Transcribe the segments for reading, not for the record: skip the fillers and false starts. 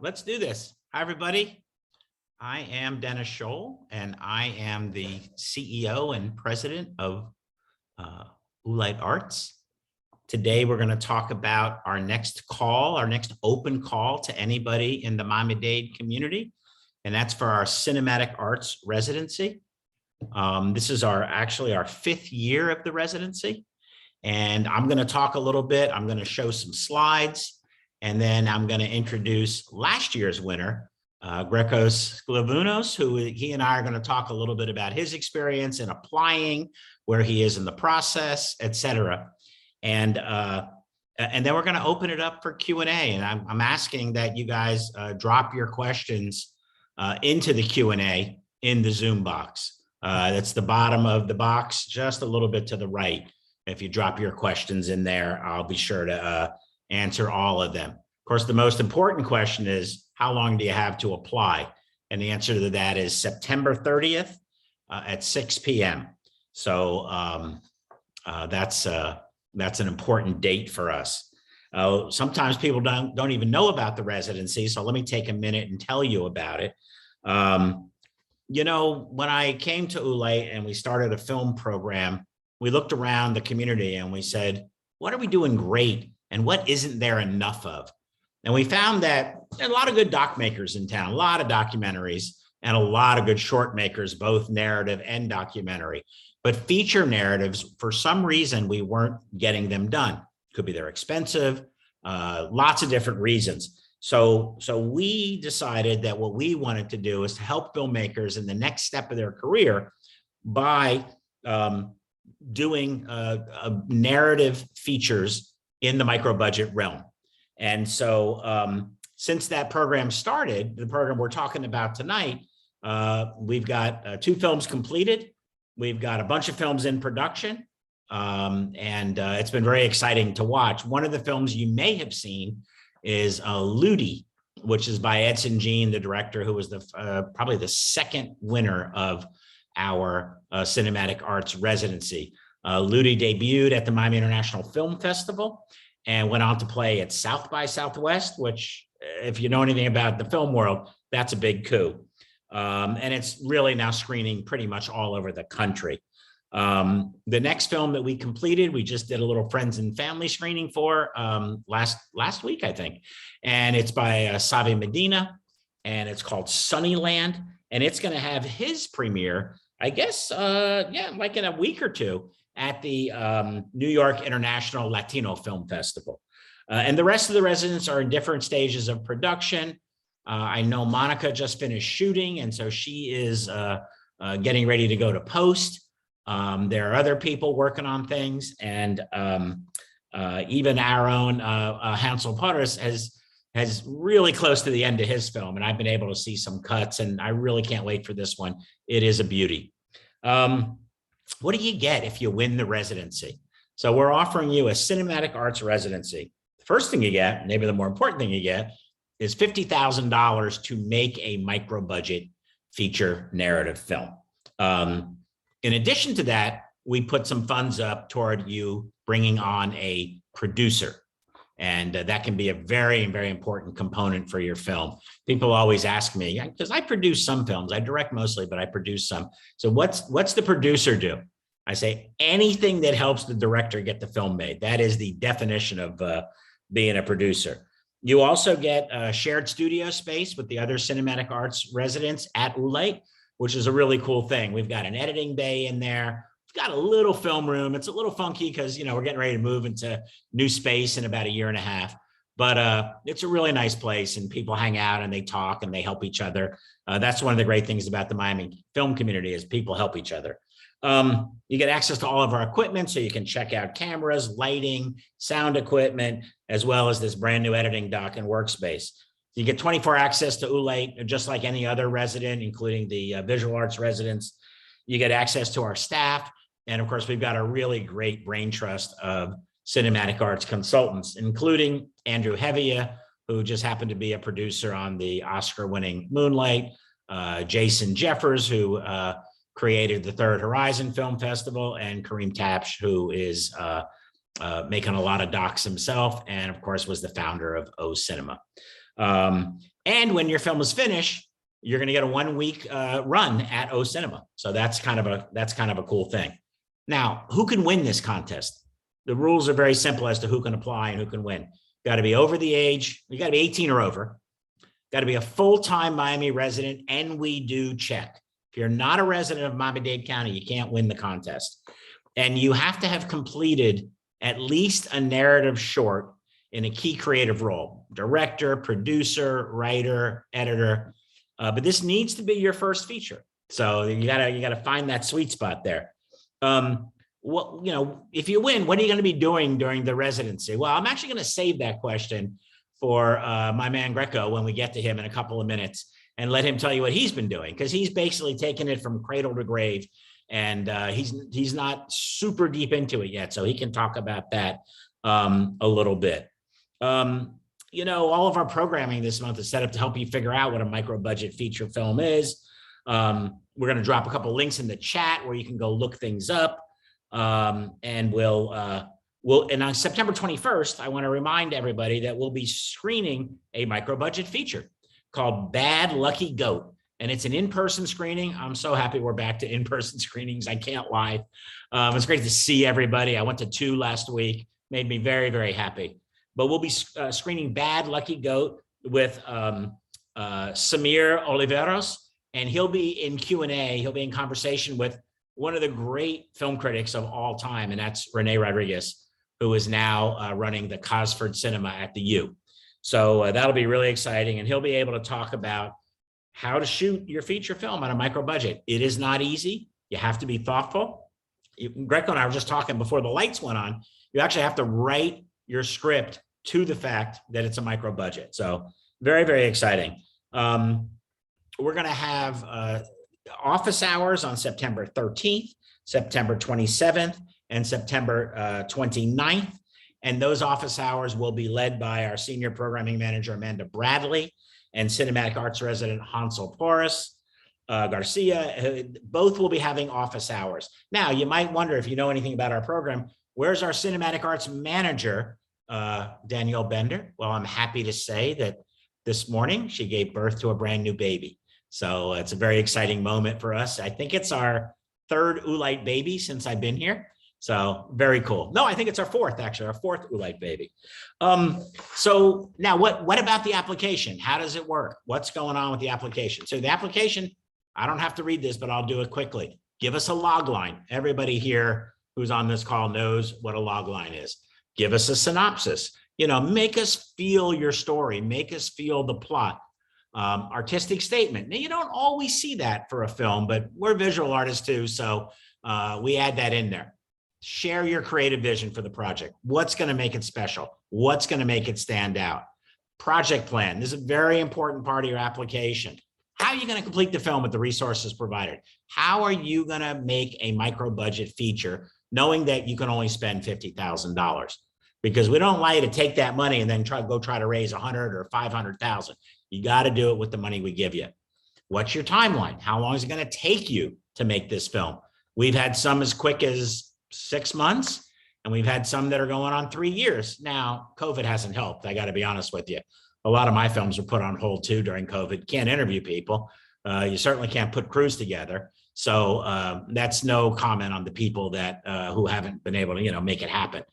Let's do this. Hi, everybody. I am Dennis Scholl, and I am the CEO and president of Oolite Arts. Today, we're going to talk about our next open call to anybody in the Miami-Dade community, and that's for our Cinematic Arts Residency. This is actually our 5th year of the residency, and I'm going to talk a little bit. I'm going to show some slides. And then I'm going to introduce last year's winner, Greko Sklavounos, who he and I are going to talk a little bit about his experience in applying, where he is in the process, et cetera. And then we're going to open it up for Q&A. And I'm asking that you guys drop your questions into the Q&A in the Zoom box. That's the bottom of the box, just a little bit to the right. If you drop your questions in there, I'll be sure to answer all of them. Of course, the most important question is, how long do you have to apply? And the answer to that is September 30th at 6 p.m. So that's an important date for us. Sometimes people don't even know about the residency, so let me take a minute and tell you about it. You know, when I came to Oolite and we started a film program, we looked around the community and we said, what are we doing great? And what isn't there enough of? And we found that there are a lot of good doc makers in town, a lot of documentaries, and a lot of good short makers, both narrative and documentary. But feature narratives, for some reason, we weren't getting them done. Could be they're expensive, lots of different reasons. So we decided that what we wanted to do is to help filmmakers in the next step of their career by doing narrative features in the micro budget realm. And so since that program started, the program we're talking about tonight, we've got 2 films completed. We've got a bunch of films in production. And it's been very exciting to watch. One of the films you may have seen is Ludi, which is by Edson Jean, the director, who was probably the 2nd winner of our Cinematic Arts Residency. Ludi debuted at the Miami International Film Festival and went on to play at South by Southwest, which, if you know anything about the film world, that's a big coup. And it's really now screening pretty much all over the country. The next film that we completed, we just did a little friends and family screening for last week, I think. And it's by Savi Medina, and it's called Sunnyland. And it's going to have his premiere, I guess, like in a week or two, at the New York International Latino Film Festival. And the rest of the residents are in different stages of production. I know Monica just finished shooting, and so she is getting ready to go to post. There are other people working on things, and even our own Hansel Potters has really close to the end of his film, and I've been able to see some cuts, and I really can't wait for this one. It is a beauty. What do you get if you win the residency? So we're offering you a Cinematic Arts Residency. The first thing you get, maybe the more important thing you get, is $50,000 to make a micro budget feature narrative film. In addition to that, we put some funds up toward you bringing on a producer. And that can be a very, very important component for your film. People always ask me, because I produce some films, I direct mostly, but I produce some. So what's the producer do? I say anything that helps the director get the film made. That is the definition of being a producer. You also get a shared studio space with the other Cinematic Arts residents at Oolite, which is a really cool thing. We've got an editing bay in there. Got a little film room. It's a little funky because, you know, we're getting ready to move into new space in about a year and a half, but it's a really nice place, and people hang out and they talk and they help each other. That's one of the great things about the Miami film community is people help each other. You get access to all of our equipment, so you can check out cameras, lighting, sound equipment, as well as this brand new editing dock and workspace. You get 24 access to Oolite, just like any other resident, including the visual arts residents. You get access to our staff. And of course, we've got a really great brain trust of cinematic arts consultants, including Andrew Hevia, who just happened to be a producer on the Oscar-winning Moonlight, Jason Jeffers, who created the Third Horizon Film Festival, and Kareem Tapsh, who is making a lot of docs himself, and of course was the founder of O Cinema. And when your film is finished, you're going to get a 1 week run at O Cinema. So that's kind of a cool thing. Now, who can win this contest? The rules are very simple as to who can apply and who can win. Got to be over the age, you got to be 18 or over. Got to be a full-time Miami resident, and we do check. If you're not a resident of Miami-Dade County, you can't win the contest. And you have to have completed at least a narrative short in a key creative role: director, producer, writer, editor. But this needs to be your first feature. So you gotta find that sweet spot there. If you win, what are you going to be doing during the residency? Well, I'm actually going to save that question for my man Greko when we get to him in a couple of minutes, and let him tell you what he's been doing, because he's basically taken it from cradle to grave, and he's not super deep into it yet, so he can talk about that a little bit. All of our programming this month is set up to help you figure out what a micro budget feature film is. We're going to drop a couple links in the chat where you can go look things up. And we'll on September 21st, I want to remind everybody that we'll be screening a micro budget feature called Bad Lucky Goat. And it's an in-person screening. I'm so happy we're back to in-person screenings. I can't lie. It's great to see everybody. I went to 2 last week, made me very, very happy. But we'll be screening Bad Lucky Goat with Samir Oliveros, and he'll be in Q&A. He'll be in conversation with one of the great film critics of all time, and that's Renee Rodriguez, who is now running the Cosford Cinema at the U. So that'll be really exciting, and he'll be able to talk about how to shoot your feature film on a micro budget. It is not easy. You have to be thoughtful. Greko and I were just talking before the lights went on. You actually have to write your script to the fact that it's a micro budget. So very, very exciting. We're going to have office hours on September 13th, September 27th, and September 29th. And those office hours will be led by our senior programming manager, Amanda Bradley, and Cinematic Arts resident Hansel Porras Garcia. Both will be having office hours. Now, you might wonder, if you know anything about our program, where's our Cinematic Arts manager, Danielle Bender? Well, I'm happy to say that this morning she gave birth to a brand new baby. So it's a very exciting moment for us. I think it's our 3rd Oolite baby since I've been here. So very cool. No, I think it's our 4th, actually, our 4th Oolite baby. So now what about the application? How does it work? What's going on with the application? So the application, I don't have to read this, but I'll do it quickly. Give us a log line. Everybody here who's on this call knows what a log line is. Give us a synopsis. Make us feel your story. Make us feel the plot. Artistic statement. Now, you don't always see that for a film, but we're visual artists too, so we add that in there. Share your creative vision for the project. What's going to make it special? What's going to make it stand out? Project plan. This is a very important part of your application. How are you going to complete the film with the resources provided? How are you going to make a micro budget feature knowing that you can only spend $50,000? Because we don't like to take that money and then try to raise 100 or 500,000. You got to do it with the money we give you. What's your timeline? How long is it going to take you to make this film? We've had some as quick as 6 months, and we've had some that are going on 3 years. Now, COVID hasn't helped. I got to be honest with you. A lot of my films were put on hold too during COVID. Can't interview people. You certainly can't put crews together. So that's no comment on the people that who haven't been able to, make it happen.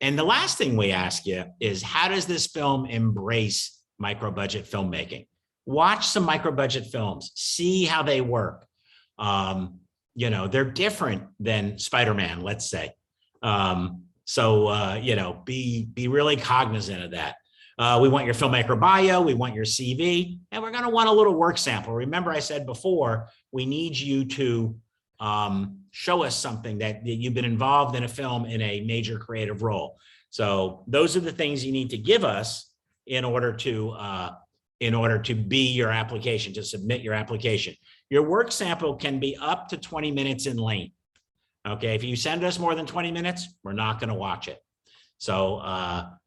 And the last thing we ask you is, how does this film embrace micro budget filmmaking? Watch some micro budget films, see how they work. They're different than Spider-Man, let's say. Be really cognizant of that. We want your filmmaker bio, we want your CV, and we're going to want a little work sample. Remember, I said before, we need you to show us something that you've been involved in a film in a major creative role. So those are the things you need to give us in order to be your application, to submit your application. Your work sample can be up to 20 minutes in length. Okay, if you send us more than 20 minutes, we're not going to watch it. So,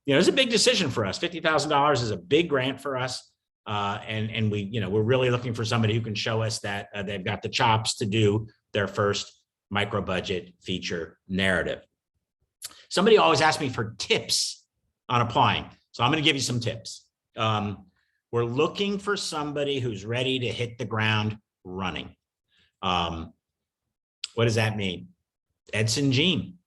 it's a big decision for us. $50,000 is a big grant for us. And we're really looking for somebody who can show us that they've got the chops to do their first micro budget feature narrative. Somebody always asks me for tips on applying. So I'm going to give you some tips. We're looking for somebody who's ready to hit the ground running. What does that mean? Edson Jean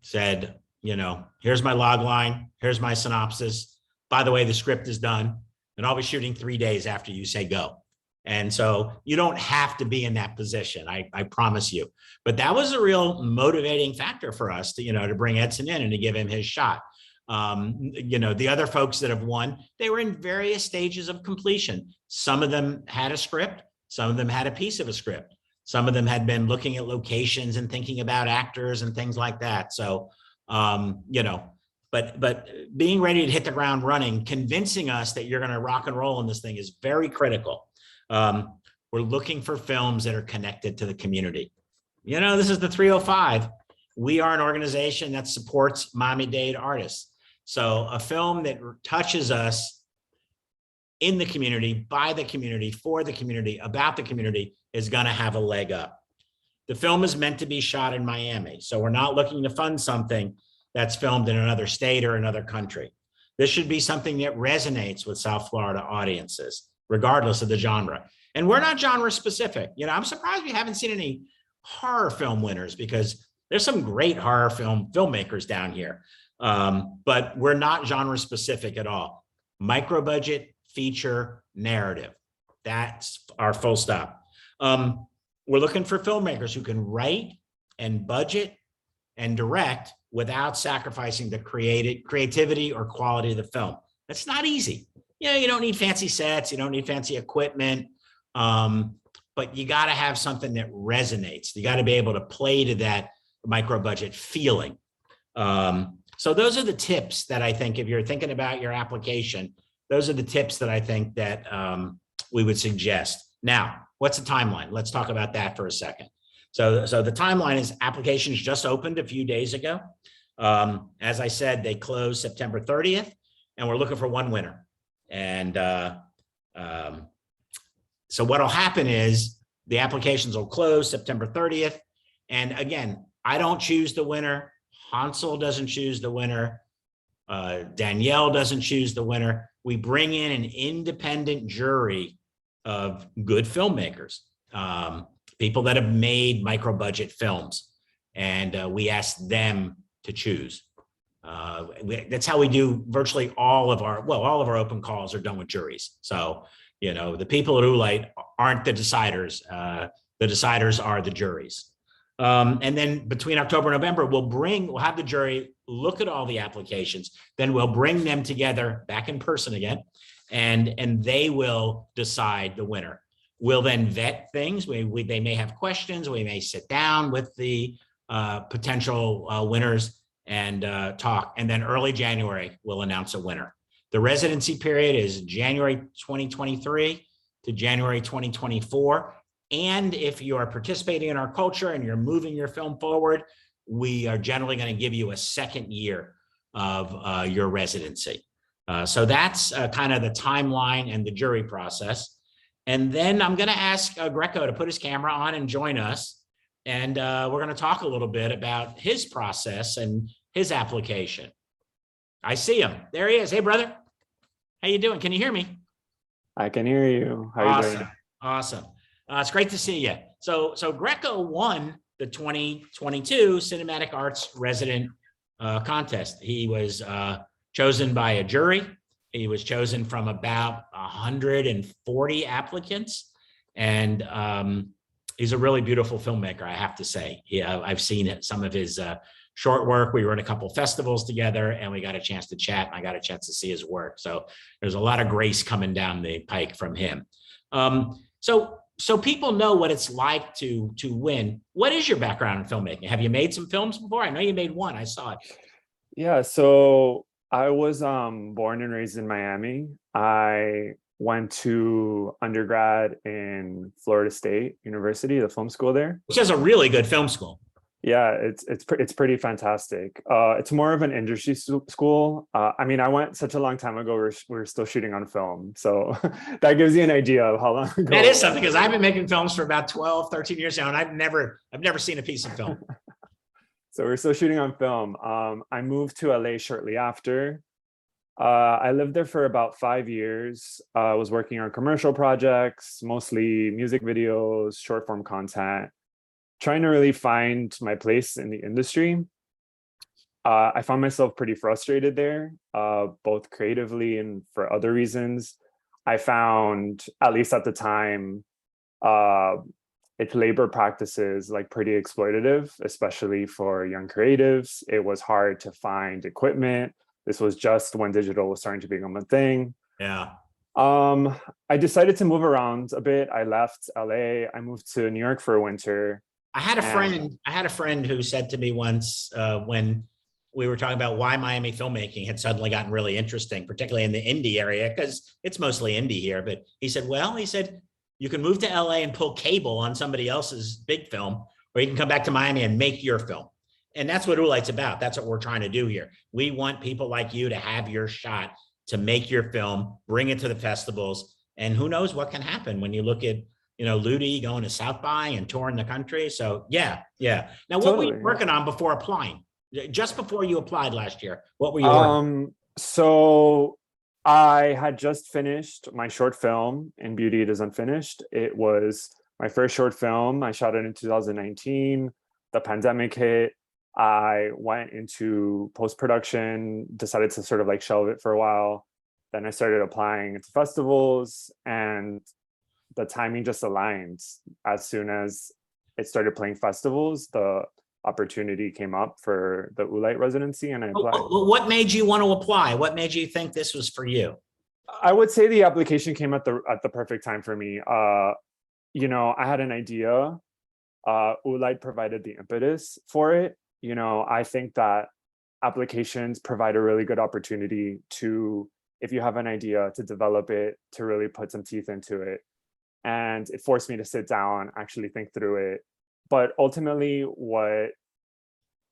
said, here's my log line, here's my synopsis. By the way, the script is done, and I'll be shooting 3 days after you say go. And so you don't have to be in that position, I promise you. But that was a real motivating factor for us to bring Edson in and to give him his shot. The other folks that have won, they were in various stages of completion. Some of them had a script, some of them had a piece of a script. Some of them had been looking at locations and thinking about actors and things like that. So, but being ready to hit the ground running, convincing us that you're going to rock and roll in this thing is very critical. We're looking for films that are connected to the community. This is the 305. We are an organization that supports Miami-Dade artists. So a film that touches us in the community, by the community, for the community, about the community is going to have a leg up. The film is meant to be shot in Miami. So we're not looking to fund something that's filmed in another state or another country. This should be something that resonates with South Florida audiences, regardless of the genre. And we're not genre specific. I'm surprised we haven't seen any horror film winners, because there's some great horror filmmakers down here. But we're not genre specific at all. Micro budget, feature, narrative. That's our full stop. We're looking for filmmakers who can write and budget and direct without sacrificing the creativity or quality of the film. That's not easy. You don't need fancy sets, you don't need fancy equipment, but you got to have something that resonates. You got to be able to play to that micro budget feeling. So those are the tips that I think, if you're thinking about your application, those are the tips that I think that we would suggest. Now, what's the timeline? Let's talk about that for a second. So the timeline is applications just opened a few days ago. As I said, they closed September 30th, and we're looking for one winner. And so what'll happen is the applications will close September 30th. And again, I don't choose the winner. Hansel doesn't choose the winner. Danielle doesn't choose the winner. We bring in an independent jury of good filmmakers, people that have made micro budget films, and we ask them to choose. That's how we do virtually all of our open calls are done with juries. So, the people at Oolite aren't the deciders. The deciders are the juries. And then between October and November, we'll have the jury look at all the applications. Then we'll bring them together back in person again, and they will decide the winner. We'll then vet things. They may have questions. We may sit down with the potential winners and talk. And then early January, we'll announce a winner. The residency period is January 2023 to January 2024. And if you are participating in our culture and you're moving your film forward, we are generally going to give you a second year of your residency. So that's kind of the timeline and the jury process. And then I'm going to ask Greko to put his camera on and join us. And we're going to talk a little bit about his process and his application. I see him. There he is. Hey, brother. How you doing? Can you hear me? I can hear you. How are you doing? Awesome. It's great to see you. So Greko won the 2022 Cinematic Arts Resident contest. He was chosen by a jury. He was chosen from about 140 applicants. And he's a really beautiful filmmaker, I have to say. I've seen some of his short work. We were in a couple festivals together, and we got a chance to chat, and I got a chance to see his work. So there's a lot of grace coming down the pike from him. So people know what it's like to win. What is your background in filmmaking? Have you made some films before? I know you made one. I saw it. Yeah, so I was born and raised in Miami. I went to undergrad in Florida State University, the film school there. Which is a really good film school. Yeah, it's pretty fantastic. It's more of an industry school. I mean, I went such a long time ago. We're still shooting on film. So that gives you an idea of how long ago. That is something, because I've been making films for about 12, 13 years now, and I've never seen a piece of film. So we're still shooting on film. I moved to LA shortly after. I lived there for about 5 years. I was working on commercial projects, mostly music videos, short form content, trying to really find my place in the industry. I found myself pretty frustrated there, both creatively and for other reasons. I found, at least at the time, uh, its labor practices like pretty exploitative, especially for young creatives. It was hard to find equipment. This was just when digital was starting to become a thing. Yeah. I decided to move around a bit. I left LA. I moved to New York for a winter. I had a And friend. I had a friend who said to me once when we were talking about why Miami filmmaking had suddenly gotten really interesting, particularly in the indie area, because it's mostly indie here. But he said, well, he said, you can move to LA and pull cable on somebody else's big film, or you can come back to Miami and make your film. And that's what Oolite's about. That's what we're trying to do here. We want people like you to have your shot, to make your film, bring it to the festivals. And who knows what can happen when you look at, Ludi going to South by and touring the country. So yeah. Now, what were you totally. working on before applying? Just before you applied last year, what were you working? So I had just finished my short film in Beauty It Is Unfinished. It was my first short film. I shot it in 2019. The pandemic hit. I went into post-production, decided to sort of like shelve it for a while. Then I started applying to festivals, and the timing just aligned. As soon as it started playing festivals, the opportunity came up for the Oolite residency, and I applied. What made you want to apply? What made you think this was for you? I would say the application came at the perfect time for me. I had an idea. Oolite provided the impetus for it. I think that applications provide a really good opportunity to, if you have an idea, to develop it, to really put some teeth into it. And it forced me to sit down, actually think through it. But ultimately, what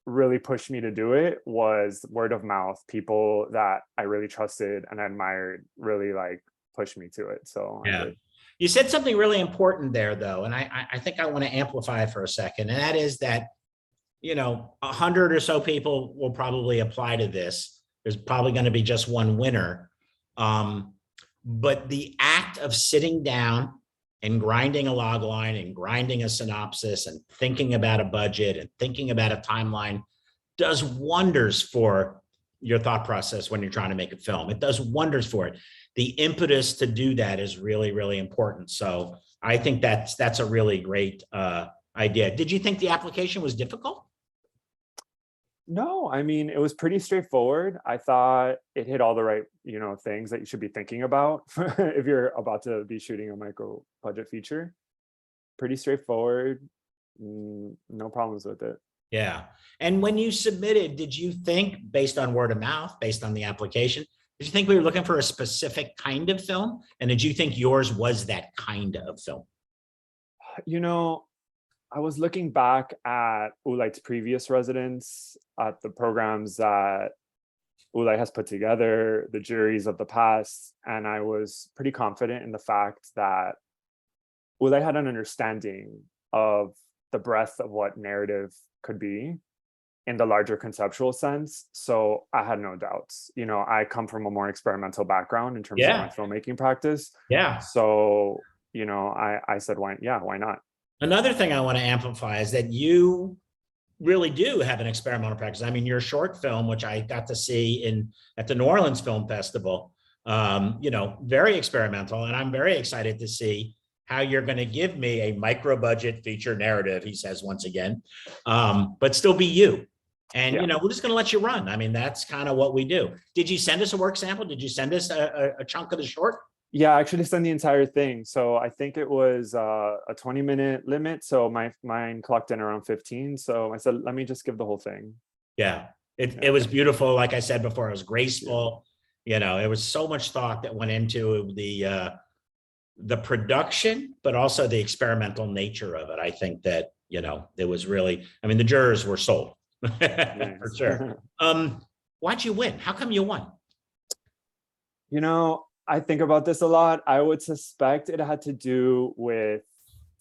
really pushed me to do it was word of mouth. People that I really trusted and admired really like pushed me to it. So I Yeah. did. You said something really important there, though, and I think I want to amplify for a second, and that is that 100 or so people will probably apply to this. There's probably going to be just one winner, but the act of sitting down and grinding a log line and grinding a synopsis and thinking about a budget and thinking about a timeline does wonders for your thought process when you're trying to make a film. It does wonders for it. The impetus to do that is really, really important. So I think that's a really great idea. Did you think the application was difficult? No, I mean, it was pretty straightforward. I thought it hit all the right, things that you should be thinking about if you're about to be shooting a micro budget feature. Pretty straightforward. No problems with it. Yeah. And when you submitted, did you think, based on word of mouth, based on the application, did you think we were looking for a specific kind of film? And did you think yours was that kind of film? I was looking back at Oolite's previous residents, at the programs that Oolite has put together, the juries of the past, and I was pretty confident in the fact that Oolite had an understanding of the breadth of what narrative could be in the larger conceptual sense. So I had no doubts. I come from a more experimental background in terms of my filmmaking practice. Yeah. So, I said, why not? Another thing I want to amplify is that you really do have an experimental practice. I mean, your short film, which I got to see at the New Orleans Film Festival, very experimental. And I'm very excited to see how you're going to give me a micro budget feature narrative, he says once again, but still be you. And, we're just going to let you run. I mean, that's kind of what we do. Did you send us a work sample? Did you send us a chunk of the short? Yeah, I actually sent the entire thing. So I think it was a 20-minute limit. So mine clocked in around 15. So I said, let me just give the whole thing. Yeah, it was beautiful. Like I said before, it was graceful. Yeah. It was so much thought that went into the production, but also the experimental nature of it. I think that, it was really, I mean, the jurors were sold for sure. Why'd you win? How come you won? I think about this a lot. I would suspect it had to do with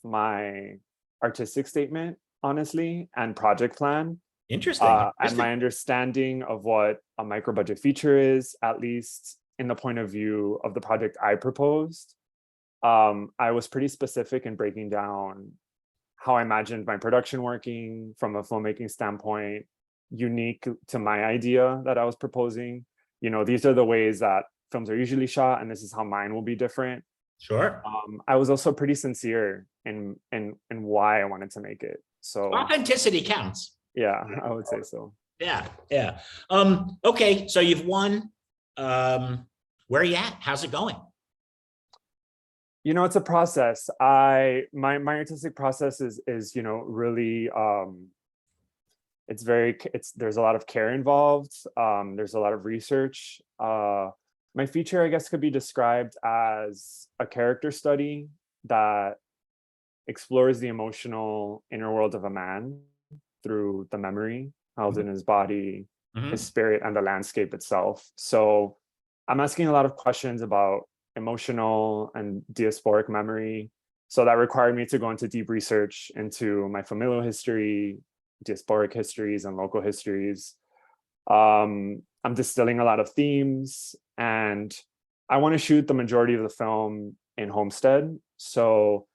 my artistic statement, honestly, and project plan. Interesting. And my understanding of what a micro budget feature is, at least in the point of view of the project I proposed. I was pretty specific in breaking down how I imagined my production working from a filmmaking standpoint, unique to my idea that I was proposing. You know, these are the ways that films are usually shot, and this is how mine will be different. Sure. I was also pretty sincere in why I wanted to make it. So Authenticity counts. yeah, I would say so. Yeah, yeah. Okay, so you've won. Where are you at? How's it going? You know, it's a process. My artistic process is you know, really there's a lot of care involved. There's a lot of research. My feature, I guess, could be described as a character study that explores the emotional inner world of a man through the memory held in his body, his spirit, and the landscape itself. So I'm asking a lot of questions about emotional and diasporic memory. So that required me to go into deep research into my familial history, diasporic histories, and local histories. I'm distilling a lot of themes, and I want to shoot the majority of the film in Homestead. So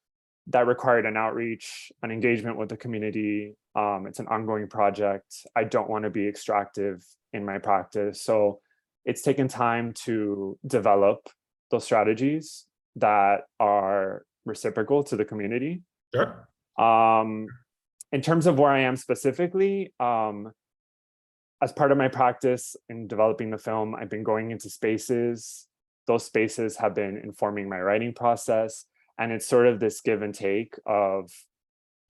that required an outreach, an engagement with the community. It's an ongoing project. I don't want to be extractive in my practice. So it's taken time to develop those strategies that are reciprocal to the community. Sure. In terms of where I am specifically, as part of my practice in developing the film, I've been going into spaces. Those spaces have been informing my writing process. And it's sort of this give and take of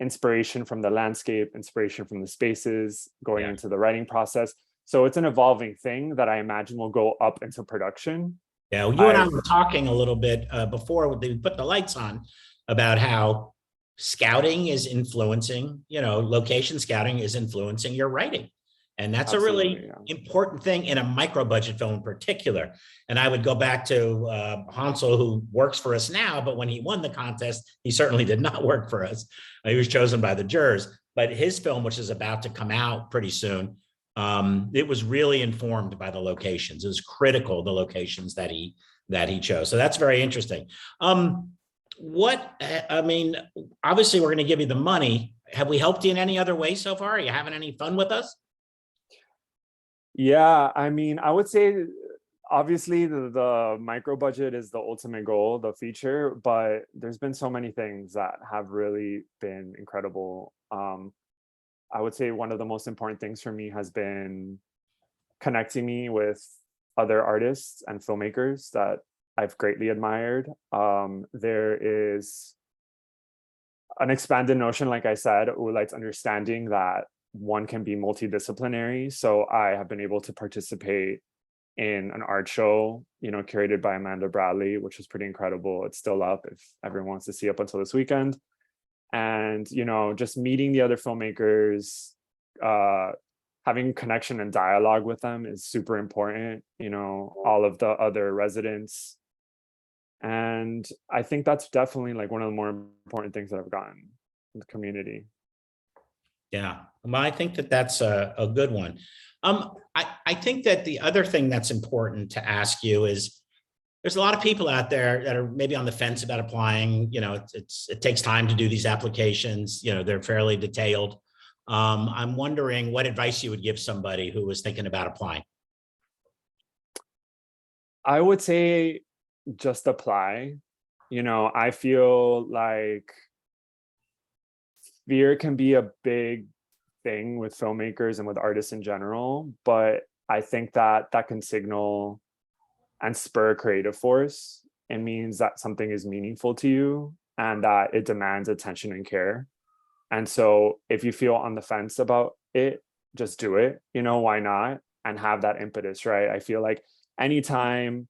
inspiration from the landscape, inspiration from the spaces, going into the writing process. So it's an evolving thing that I imagine will go up into production. Yeah, well, you and I were talking a little bit before we put the lights on about how scouting is influencing, you know, location scouting is influencing your writing. And that's a really important thing in a micro budget film in particular. And I would go back to Hansel, who works for us now, but when he won the contest, he certainly did not work for us. He was chosen by the jurors, but his film, which is about to come out pretty soon, it was really informed by the locations. It was critical, the locations that he chose. So that's very interesting. I mean, obviously we're going to give you the money. Have we helped you in any other way so far? Are you having any fun with us? Yeah, I mean, I would say obviously the micro budget is the ultimate goal, the feature, but there's been so many things that have really been incredible. I would say one of the most important things for me has been connecting me with other artists and filmmakers that I've greatly admired. There is an expanded notion, like I said, Oolite's understanding that one can be multidisciplinary. So I have been able to participate in an art show, you know, curated by Amanda Bradley, which was pretty incredible. It's still up if everyone wants to see up until this weekend. And, you know, just meeting the other filmmakers, having connection and dialogue with them is super important, you know, all of the other residents. And I think that's definitely like one of the more important things that I've gotten in the community. Yeah, well, I think that that's a good one. I think that the other thing that's important to ask you is there's a lot of people out there that are maybe on the fence about applying. You know, it takes time to do these applications. You know, they're fairly detailed. I'm wondering what advice you would give somebody who was thinking about applying. I would say just apply. You know, I feel like fear can be a big thing with filmmakers and with artists in general, but I think that that can signal and spur a creative force. It means that something is meaningful to you and that it demands attention and care. And so if you feel on the fence about it, just do it. You know, why not? And have that impetus, right? I feel like anytime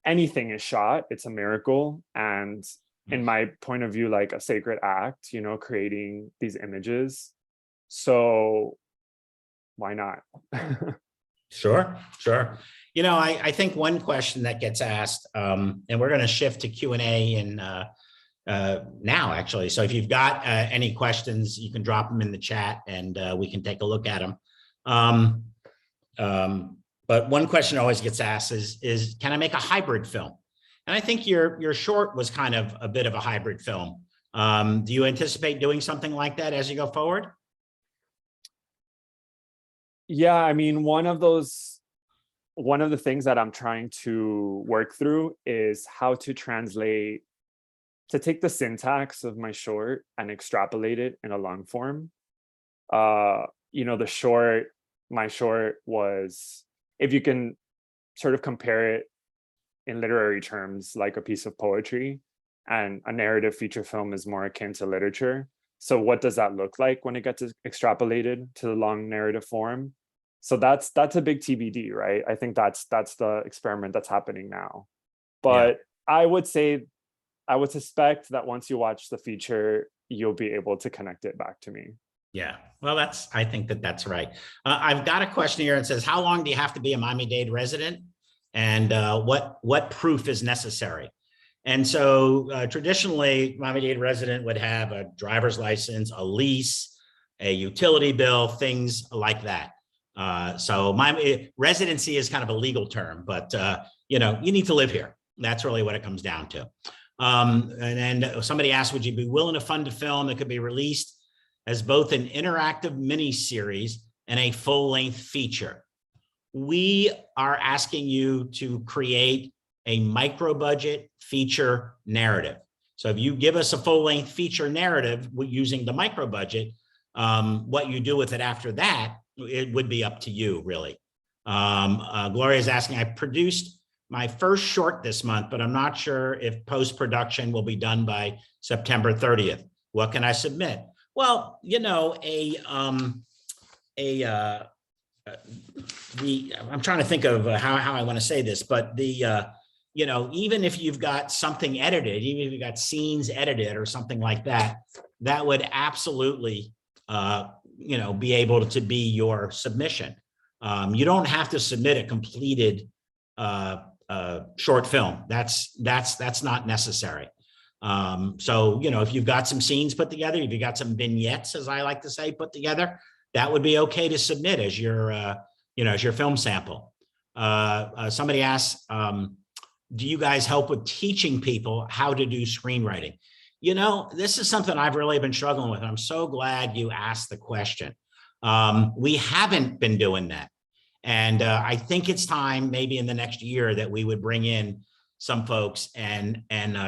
anything is shot, it's a miracle. And in my point of view, like a sacred act, you know, creating these images. So why not? Sure, sure. You know, I think one question that gets asked, and we're going to shift to Q&A in now, actually. So if you've got any questions, you can drop them in the chat and we can take a look at them. But one question always gets asked is can I make a hybrid film? And I think your short was kind of a bit of a hybrid film. Do you anticipate doing something like that as you go forward? Yeah, I mean, one of the things that I'm trying to work through is how to take the syntax of my short and extrapolate it in a long form. My short was, if you can sort of compare it in literary terms, like a piece of poetry, and a narrative feature film is more akin to literature. So what does that look like when it gets extrapolated to the long narrative form? So that's a big TBD, right? I think that's the experiment that's happening now. But yeah. I would suspect that once you watch the feature, you'll be able to connect it back to me. Yeah, well, I think that's right. I've got a question here. It says, how long do you have to be a Miami-Dade resident? And what proof is necessary? And so traditionally, Miami-Dade resident would have a driver's license, a lease, a utility bill, things like that. So Miami residency is kind of a legal term, but you need to live here. That's really what it comes down to. And then somebody asked, would you be willing to fund a film that could be released as both an interactive mini series and a full-length feature? We are asking you to create a micro-budget feature narrative. So if you give us a full-length feature narrative using the micro-budget, what you do with it after that, it would be up to you, really. Gloria is asking, I produced my first short this month, but I'm not sure if post-production will be done by September 30th. What can I submit? Well, I'm trying to think of how I want to say this, but even if you've got something edited, even if you've got scenes edited or something like that, that would absolutely, be able to be your submission. You don't have to submit a completed short film. That's not necessary. So, if you've got some scenes put together, if you've got some vignettes, as I like to say, put together, that would be okay to submit as your film sample. Somebody asked, do you guys help with teaching people how to do screenwriting? This is something I've really been struggling with. I'm so glad you asked the question. We haven't been doing that. And I think it's time, maybe in the next year, that we would bring in some folks and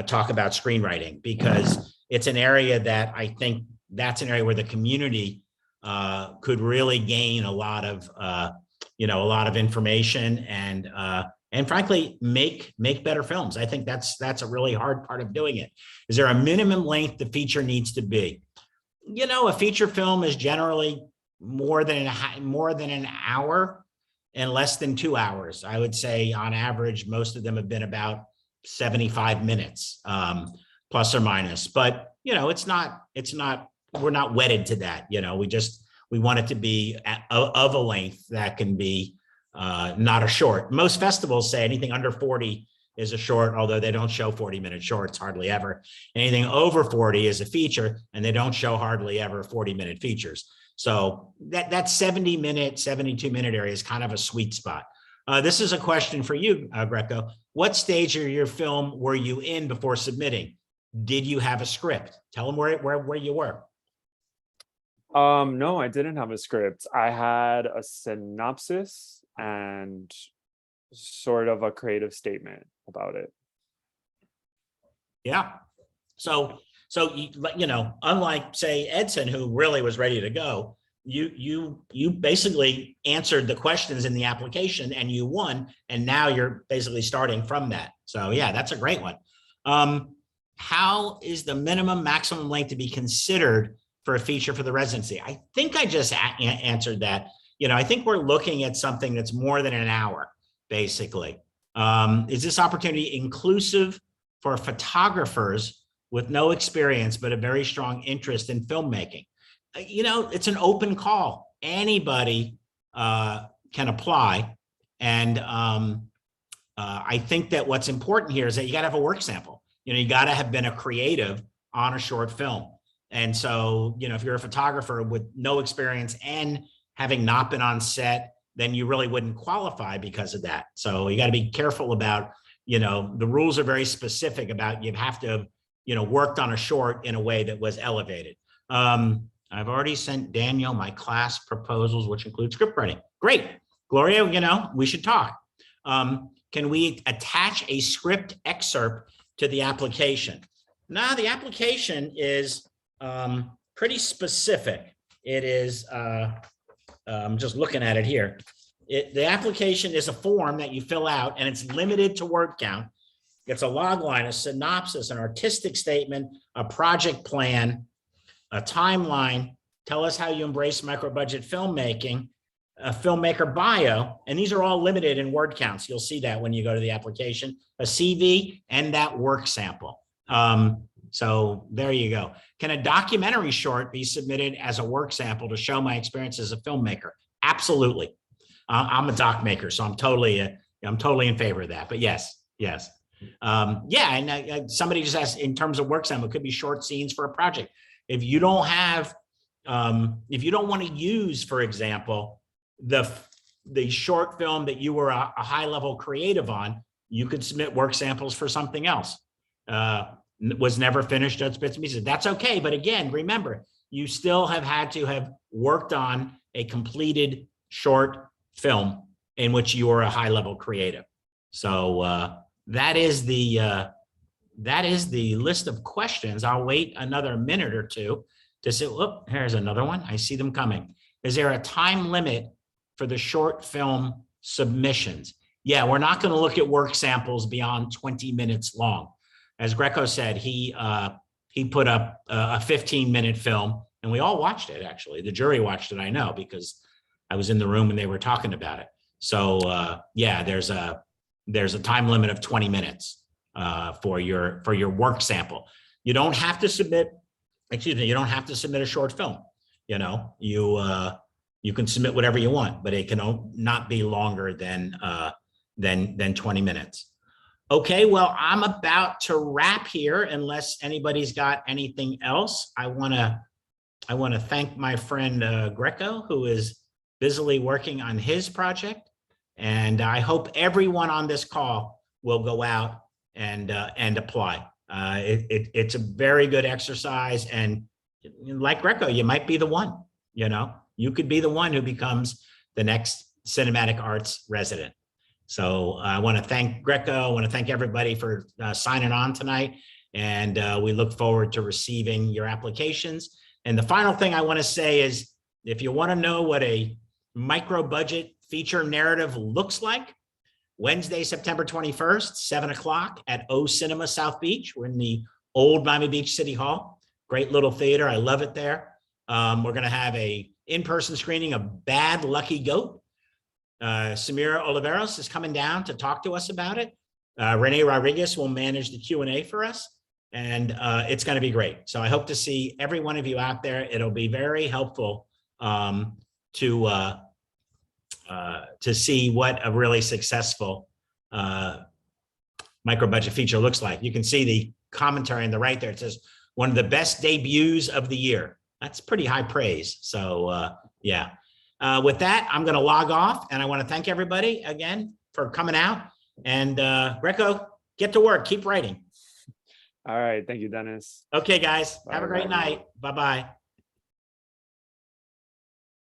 talk about screenwriting, because it's an area that I think that's an area where the community could really gain a lot of information and frankly make better films. I think that's a really hard part of doing it. Is there a minimum length the feature needs to be? A feature film is generally more than an hour and less than 2 hours. I would say on average, most of them have been about 75 minutes, plus or minus. But it's not. We're not wedded to that. We want it to be of a length that can be not a short. Most festivals say anything under 40 is a short, although they don't show 40-minute shorts hardly ever. Anything over 40 is a feature, and they don't show hardly ever 40-minute features. So that 70-minute, 72-minute area is kind of a sweet spot. This is a question for you, Greko. What stage of your film were you in before submitting? Did you have a script? Tell them where you were. No, I didn't have a script. I had a synopsis and sort of a creative statement about it. Yeah. So unlike, say, Edson, who really was ready to go, you basically answered the questions in the application and you won, and now you're basically starting from that. So yeah, that's a great one. How is the minimum maximum length to be considered for a feature for the residency? I think I just answered that. I think we're looking at something that's more than an hour, basically. Is this opportunity inclusive for photographers with no experience, but a very strong interest in filmmaking? It's an open call. Anybody can apply. And I think that what's important here is that you got to have a work sample. You got to have been a creative on a short film. And so, if you're a photographer with no experience and having not been on set then you really wouldn't qualify because of that. So you got to be careful about, the rules are very specific about you have to have, worked on a short in a way that was elevated. I've already sent Daniel my class proposals, which include script writing. Great. Gloria, we should talk. Can we attach a script excerpt to the application? Now, the application is pretty specific. It is, I'm just looking at it here. The application is a form that you fill out, and it's limited to word count. It's a log line, a synopsis, an artistic statement, a project plan, a timeline, tell us how you embrace micro-budget filmmaking, a filmmaker bio, and these are all limited in word counts. You'll see that when you go to the application, a CV, and that work sample. So there you go. Can a documentary short be submitted as a work sample to show my experience as a filmmaker? Absolutely. I'm a doc maker, so I'm totally in favor of that. But yes. Yeah, and somebody just asked in terms of work sample, it could be short scenes for a project. If you don't have, if you don't want to use, for example, the short film that you were a high level creative on, you could submit work samples for something else. Was never finished, bits and pieces. That's okay. But again, remember, you still have had to have worked on a completed short film in which you are a high level creative. So that is the list of questions. I'll wait another minute or two to say, oh, here's another one. I see them coming. Is there a time limit for the short film submissions? Yeah, we're not going to look at work samples beyond 20 minutes long. As Greko said, he put up a 15-minute film, and we all watched it, actually. The jury watched it, I know, because I was in the room when they were talking about it. So yeah, there's a time limit of 20 minutes for your work sample. You don't have to submit, you don't have to submit a short film. You can submit whatever you want, but it can not be longer than 20 minutes. Okay, well, I'm about to wrap here unless anybody's got anything else. I want to thank my friend Greko, who is busily working on his project. And I hope everyone on this call will go out and apply. It's a very good exercise. And like Greko, you might be the one, you could be the one who becomes the next cinematic arts resident. So I want to thank Greko. I want to thank everybody for signing on tonight. And we look forward to receiving your applications. And the final thing I want to say is, if you want to know what a micro budget feature narrative looks like, Wednesday, September 21st, 7 o'clock at O Cinema South Beach. We're in the old Miami Beach City Hall. Great little theater. I love it there. We're going to have a in-person screening of Bad Lucky Goat. Samira Oliveros is coming down to talk to us about it. Renee Rodriguez will manage the Q&A for us, and it's going to be great. So I hope to see every one of you out there. It'll be very helpful to see what a really successful micro budget feature looks like. You can see the commentary on the right there. It says one of the best debuts of the year. That's pretty high praise. So yeah. With that, I'm going to log off, and I want to thank everybody again for coming out. And Greko, get to work. Keep writing. All right. Thank you, Dennis. Okay, guys. Have a great night. Bye-bye.